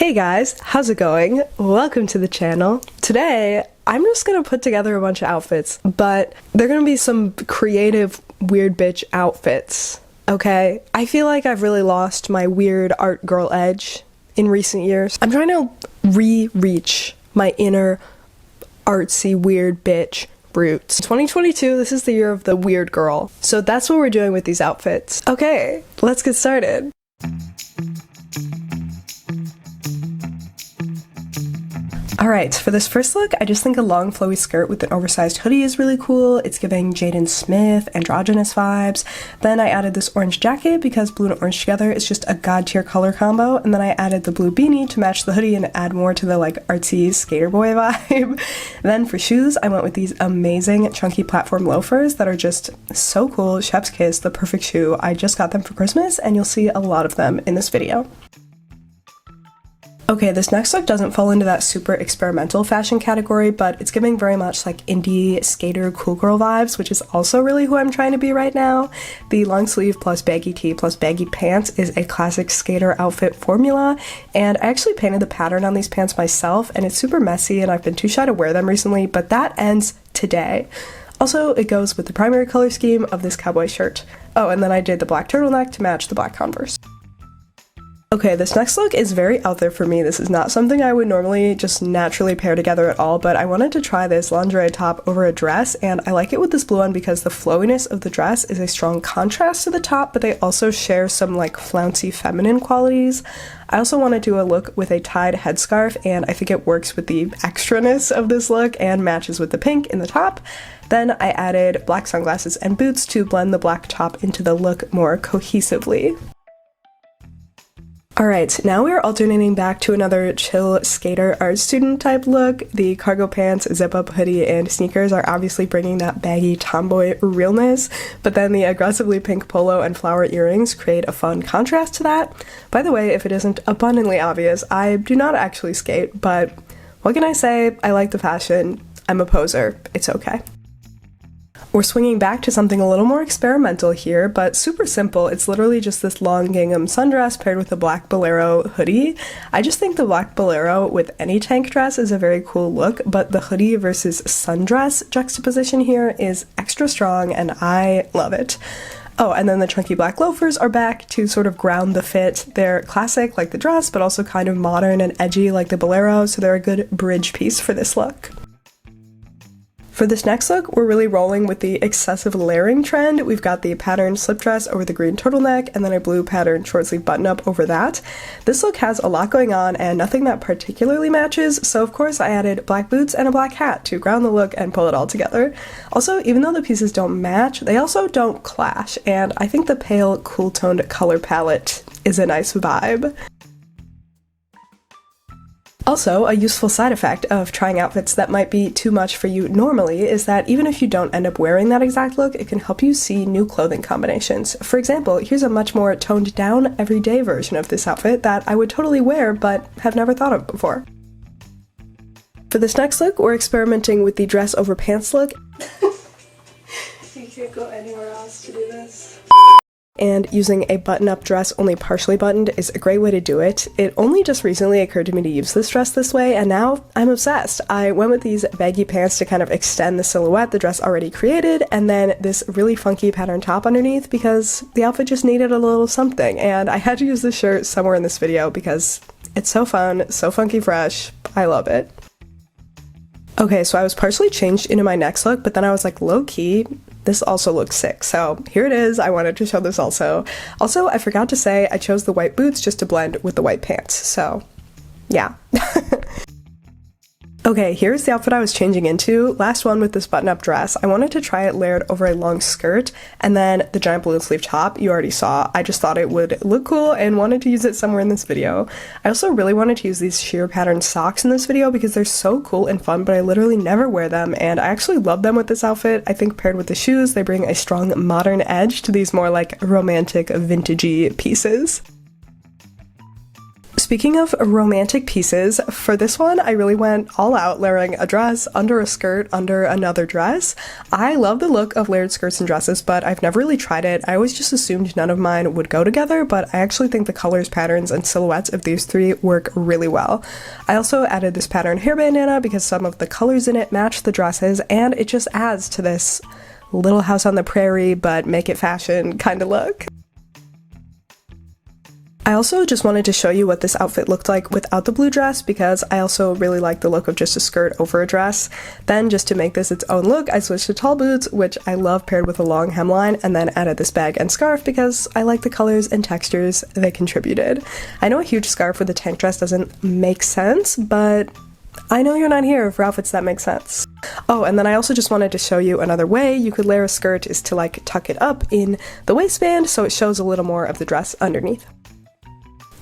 Hey guys, how's it going? Welcome to the channel. Today, I'm just gonna put together a bunch of outfits, but they're gonna be some creative weird bitch outfits, okay? I feel like I've really lost my weird art girl edge in recent years. I'm trying to reach my inner artsy weird bitch roots. 2022, this is the year of the weird girl. So that's what we're doing with these outfits. Okay, let's get started. Alright, for this first look, I just think a long flowy skirt with an oversized hoodie is really cool. It's giving Jaden Smith, androgynous vibes. Then I added this orange jacket because blue and orange together is just a god tier color combo. And then I added the blue beanie to match the hoodie and add more to the like artsy skater boy vibe. Then for shoes, I went with these amazing chunky platform loafers that are just so cool. Chef's kiss, the perfect shoe. I just got them for Christmas and you'll see a lot of them in this video. Okay, this next look doesn't fall into that super experimental fashion category, but it's giving very much like indie skater cool girl vibes, which is also really who I'm trying to be right now. The long sleeve plus baggy tee plus baggy pants is a classic skater outfit formula, and I actually painted the pattern on these pants myself, and it's super messy and I've been too shy to wear them recently, but that ends today. Also, it goes with the primary color scheme of this cowboy shirt. Oh, and then I did the black turtleneck to match the black converse. Okay, this next look is very out there for me. This is not something I would normally just naturally pair together at all, but I wanted to try this lingerie top over a dress, and I like it with this blue one because the flowiness of the dress is a strong contrast to the top, but they also share some like flouncy feminine qualities. I also want to do a look with a tied headscarf, and I think it works with the extraness of this look and matches with the pink in the top. Then I added black sunglasses and boots to blend the black top into the look more cohesively. Alright, now we are alternating back to another chill skater art student type look. The cargo pants, zip-up hoodie, and sneakers are obviously bringing that baggy tomboy realness, but then the aggressively pink polo and flower earrings create a fun contrast to that. By the way, if it isn't abundantly obvious, I do not actually skate, but what can I say? I like the fashion. I'm a poser. It's okay. We're swinging back to something a little more experimental here, but super simple. It's literally just this long gingham sundress paired with a black bolero hoodie. I just think the black bolero with any tank dress is a very cool look, but the hoodie versus sundress juxtaposition here is extra strong and I love it. Oh, and then the chunky black loafers are back to sort of ground the fit. They're classic like the dress, but also kind of modern and edgy like the bolero, so they're a good bridge piece for this look. For this next look, we're really rolling with the excessive layering trend. We've got the patterned slip dress over the green turtleneck and then a blue patterned short sleeve button up over that. This look has a lot going on and nothing that particularly matches, so of course I added black boots and a black hat to ground the look and pull it all together. Also, even though the pieces don't match, they also don't clash, and I think the pale, cool-toned color palette is a nice vibe. Also, a useful side effect of trying outfits that might be too much for you normally is that even if you don't end up wearing that exact look, it can help you see new clothing combinations. For example, here's a much more toned down, everyday version of this outfit that I would totally wear but have never thought of before. For this next look, we're experimenting with the dress over pants look. You can't go anywhere else to do this. And using a button-up dress only partially buttoned is a great way to do it. It only just recently occurred to me to use this dress this way, and now I'm obsessed. I went with these baggy pants to kind of extend the silhouette the dress already created, and then this really funky pattern top underneath because the outfit just needed a little something, and I had to use this shirt somewhere in this video because it's so fun, so funky fresh, I love it. Okay, so I was partially changed into my next look, but then I was like, low-key, this also looks sick, so here it is. I wanted to show this also. Also, I forgot to say I chose the white boots just to blend with the white pants, so yeah. Okay, here's the outfit I was changing into. Last one with this button-up dress. I wanted to try it layered over a long skirt, and then the giant balloon sleeve top you already saw. I just thought it would look cool and wanted to use it somewhere in this video. I also really wanted to use these sheer pattern socks in this video because they're so cool and fun, but I literally never wear them, and I actually love them with this outfit. I think paired with the shoes, they bring a strong modern edge to these more like romantic, vintagey pieces. Speaking of romantic pieces, for this one I really went all out, layering a dress under a skirt under another dress. I love the look of layered skirts and dresses, but I've never really tried it. I always just assumed none of mine would go together, but I actually think the colors, patterns, and silhouettes of these three work really well. I also added this pattern hair bandana because some of the colors in it match the dresses, and it just adds to this Little House on the Prairie but make it fashion kind of look. I also just wanted to show you what this outfit looked like without the blue dress because I also really like the look of just a skirt over a dress. Then just to make this its own look, I switched to tall boots, which I love paired with a long hemline, and then added this bag and scarf because I like the colors and textures they contributed. I know a huge scarf with a tank dress doesn't make sense, but I know you're not here for outfits that make sense. Oh, and then I also just wanted to show you another way you could layer a skirt is to like tuck it up in the waistband so it shows a little more of the dress underneath.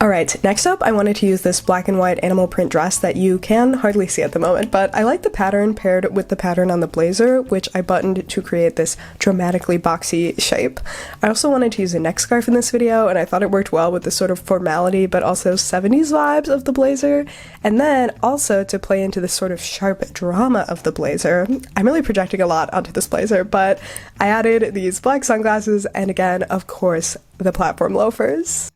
Alright, next up I wanted to use this black and white animal print dress that you can hardly see at the moment, but I like the pattern paired with the pattern on the blazer, which I buttoned to create this dramatically boxy shape. I also wanted to use a neck scarf in this video, and I thought it worked well with the sort of formality but also 70s vibes of the blazer, and then also to play into this sort of sharp drama of the blazer. I'm really projecting a lot onto this blazer, but I added these black sunglasses and again, of course, the platform loafers.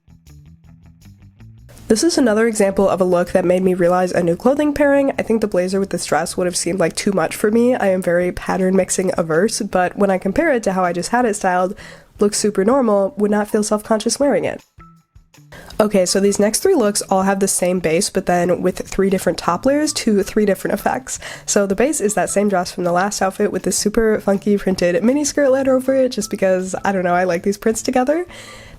This is another example of a look that made me realize a new clothing pairing. I think the blazer with this dress would have seemed like too much for me. I am very pattern mixing averse, but when I compare it to how I just had it styled, looks super normal, would not feel self-conscious wearing it. Okay, so these next three looks all have the same base, but then with three different top layers to three different effects. So the base is that same dress from the last outfit with this super funky printed mini skirt layered over it, just because, I don't know, I like these prints together.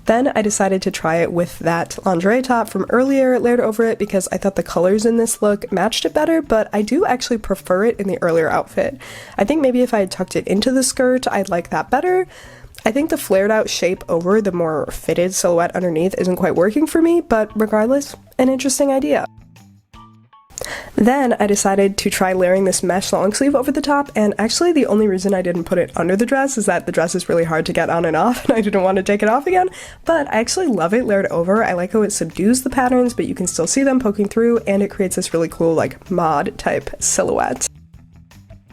Then I decided to try it with that lingerie top from earlier layered over it because I thought the colors in this look matched it better, but I do actually prefer it in the earlier outfit. I think maybe if I had tucked it into the skirt, I'd like that better. I think the flared out shape over the more fitted silhouette underneath isn't quite working for me, but regardless, an interesting idea. Then I decided to try layering this mesh long sleeve over the top, and actually the only reason I didn't put it under the dress is that the dress is really hard to get on and off, and I didn't want to take it off again, but I actually love it layered over. I like how it subdues the patterns, but you can still see them poking through, and it creates this really cool, like, mod type silhouette.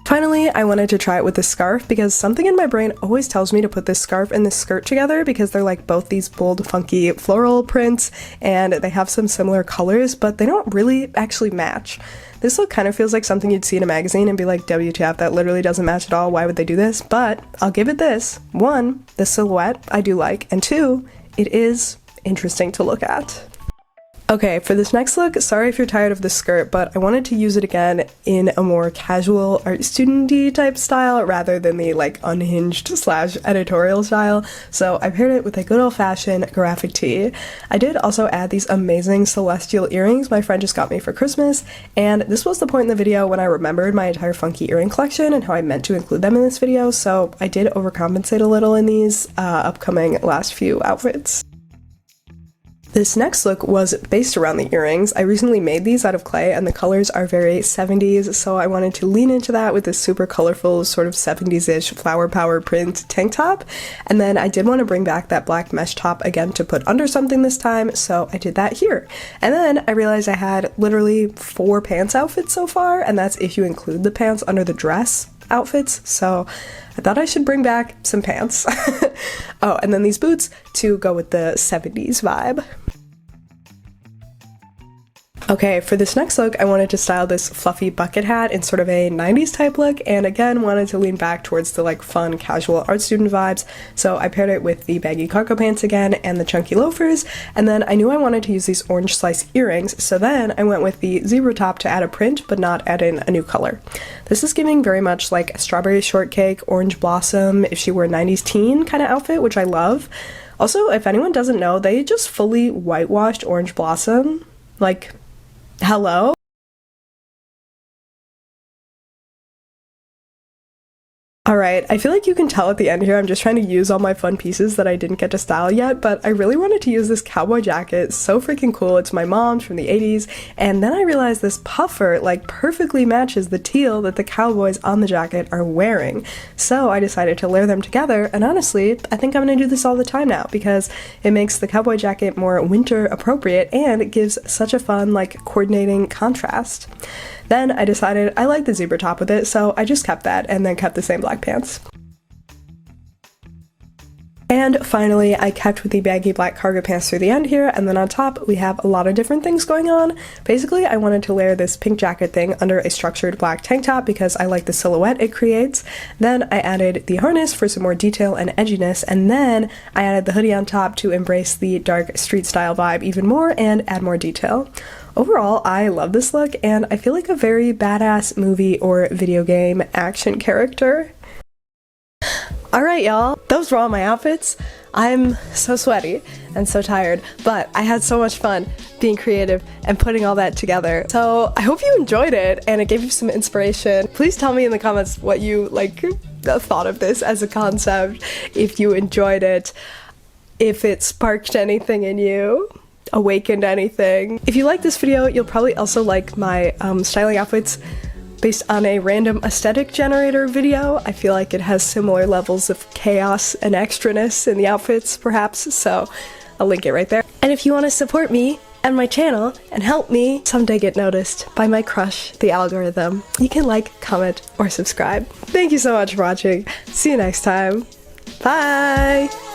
Finally, I wanted to try it with this scarf because something in my brain always tells me to put this scarf and this skirt together because they're like both these bold, funky floral prints and they have some similar colors, but they don't really actually match. This look kind of feels like something you'd see in a magazine and be like, WTF, that literally doesn't match at all, why would they do this? But I'll give it this. 1, the silhouette I do like, and 2, it is interesting to look at. Okay, for this next look, sorry if you're tired of this skirt, but I wanted to use it again in a more casual art student-y type style rather than the like unhinged / editorial style, so I paired it with a good old-fashioned graphic tee. I did also add these amazing celestial earrings my friend just got me for Christmas, and this was the point in the video when I remembered my entire funky earring collection and how I meant to include them in this video, so I did overcompensate a little in these upcoming last few outfits. This next look was based around the earrings. I recently made these out of clay and the colors are very 70s, so I wanted to lean into that with this super colorful sort of 70s-ish flower power print tank top. And then I did want to bring back that black mesh top again to put under something this time, so I did that here. And then I realized I had literally 4 pants outfits so far, and that's if you include the pants under the dress outfits, so I thought I should bring back some pants. Oh, and then these boots to go with the 70s vibe. Okay, for this next look, I wanted to style this fluffy bucket hat in sort of a 90s type look, and again, wanted to lean back towards the like fun, casual art student vibes, so I paired it with the baggy cargo pants again and the chunky loafers, and then I knew I wanted to use these orange slice earrings, so then I went with the zebra top to add a print, but not add in a new color. This is giving very much like a strawberry shortcake, orange blossom, if she were a 90s teen kind of outfit, which I love. Also, if anyone doesn't know, they just fully whitewashed orange blossom, like, hello? Alright, I feel like you can tell at the end here I'm just trying to use all my fun pieces that I didn't get to style yet, but I really wanted to use this cowboy jacket. So freaking cool. It's my mom's from the 80s, and then I realized this puffer like perfectly matches the teal that the cowboys on the jacket are wearing. So I decided to layer them together, and honestly, I think I'm gonna do this all the time now because it makes the cowboy jacket more winter appropriate and it gives such a fun like coordinating contrast. Then I decided I like the zebra top with it, so I just kept that and then kept the same black pants. And finally, I kept with the baggy black cargo pants through the end here, and then on top we have a lot of different things going on. Basically, I wanted to layer this pink jacket thing under a structured black tank top because I like the silhouette it creates. Then I added the harness for some more detail and edginess, and then I added the hoodie on top to embrace the dark street style vibe even more and add more detail. Overall, I love this look, and I feel like a very badass movie or video game action character. Alright y'all, those were all my outfits. I'm so sweaty and so tired, but I had so much fun being creative and putting all that together. So I hope you enjoyed it and it gave you some inspiration. Please tell me in the comments what you thought of this as a concept, if you enjoyed it, if it sparked anything in you, awakened anything. If you like this video, you'll probably also like my styling outfits based on a random aesthetic generator video. I feel like it has similar levels of chaos and extraness in the outfits, perhaps, so I'll link it right there. And if you want to support me and my channel and help me someday get noticed by my crush, the algorithm, you can like, comment, or subscribe. Thank you so much for watching. See you next time. Bye!